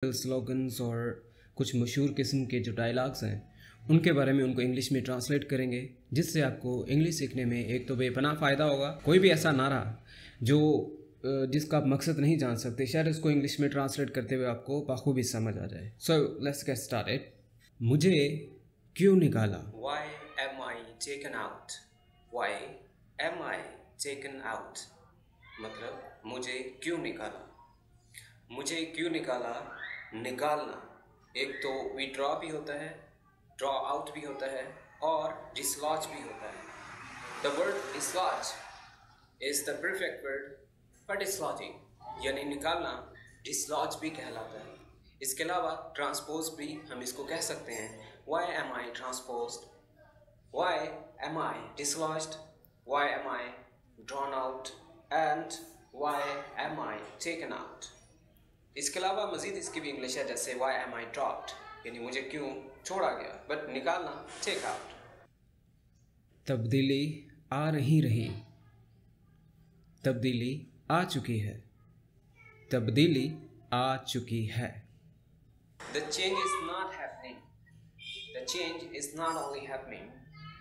Slogans और कुछ मशहूर किस्म के जो डायलॉग्स हैं उनके बारे में उनको इंग्लिश में ट्रांसलेट करेंगे, जिससे आपको इंग्लिश सीखने में एक तो बेपनाह फ़ायदा होगा। कोई भी ऐसा नारा जो जिसका आप मकसद नहीं जान सकते, शायद उसको इंग्लिश में ट्रांसलेट करते हुए आपको बखूबी समझ आ जाए। So let's get started. मुझे क्यों निकाला? Why am I taken out? Why am I taken out? मतलब मुझे क्यों निकाला? मुझे क्यों निकाला? निकालना एक तो विड्रॉ भी होता है, ड्रॉ आउट भी होता है और डिसलॉज भी होता है। The word dislodge is the perfect word for dislodging, यानी निकालना डिसलॉज भी कहलाता है। इसके अलावा ट्रांसपोज भी हम इसको कह सकते हैं। Why am I transposed? Why am I dislodged? Why am I drawn out? And why am I taken out? इसके अलावा मज़ीद इसकी भी इंग्लिश है, जैसे Why am I dropped? यानी मुझे क्यों छोड़ा गया, बट निकालना take out। तब्दीली आ नहीं रही, तब्दीली आ चुकी है, तब्दीली आ चुकी है। The change is not happening. The change is not only happening,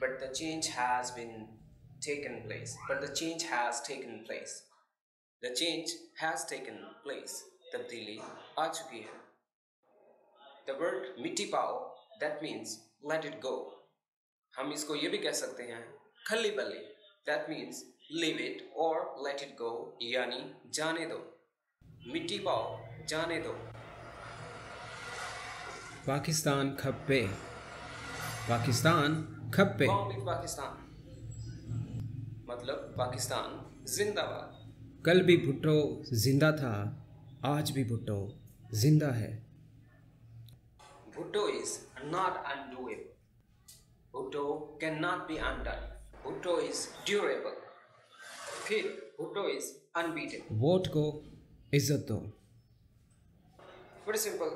but the change has been taken place. But the change has taken place. The change has taken place. तब्दीली आ चुकी है। The word मिट्टी पाओ, that means let it go. हम इसको ये भी कह सकते हैं खल्ली बल्ली, that means leave it or let it go, यानी जाने दो। मिट्टी पाओ, जाने दो। पाकिस्तान खप्पे, पाकिस्तान खप्पे। Long live पाकिस्तान, मतलब पाकिस्तान जिंदाबाद। कल भी भुट्टो जिंदा था, आज भी भुट्टो जिंदा है। Bhutto is not undoable. Bhutto cannot be undone. Bhutto is durable. फिर Bhutto is unbeatable. वोट को इज्जत दो। Very simple.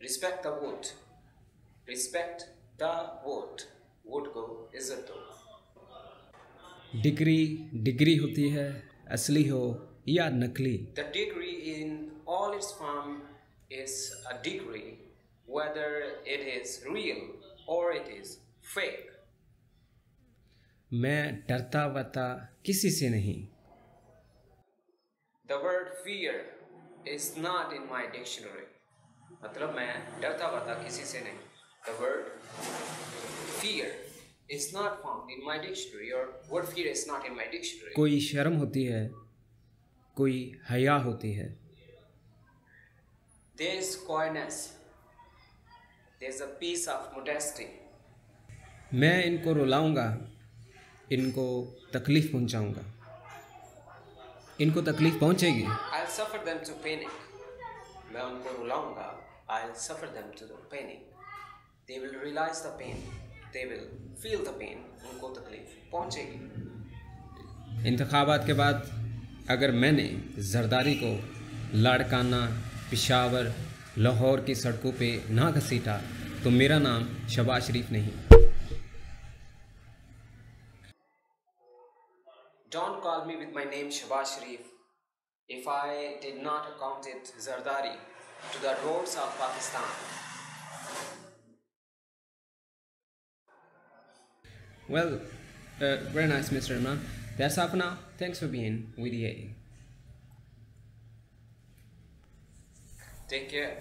Respect the vote. Respect the vote. Vote को इज्जत दो। डिग्री डिग्री होती है, असली हो या नकली। The degree in all its form is a degree, whether it is real or it is fake. मैं डरता वरता किसी से नहीं। The word fear is not in my dictionary. मतलब मैं डरता वरता किसी से नहीं। The word fear is not found in my dictionary, or word fear is not in my dictionary. कोई शर्म होती है, कोई हया होती है। There is coyness. There is a piece of modesty. मैं इनको रुलाऊंगा, इनको तकलीफ पहुंचाऊंगा। इनको तकलीफ पहुंचेगी। I'll suffer them to panic. मैं उनको रुलाऊंगा। I'll suffer them to the panic. They will realize the pain. They will feel the pain. उनको तकलीफ पहुंचेगी। इंतखाबात के बाद अगर मैंने जरदारी को लाड़काना, पिशावर, लाहौर की सड़कों पे ना घसीटा तो मेरा नाम शहबाज शरीफ नहीं। Don't call me with my name Shahbaz Sharif if I did not accounted Zardari to the roads of Pakistan. Well, very nice, Mr. Imran. That's all for now. Thanks for being with EA. Take care.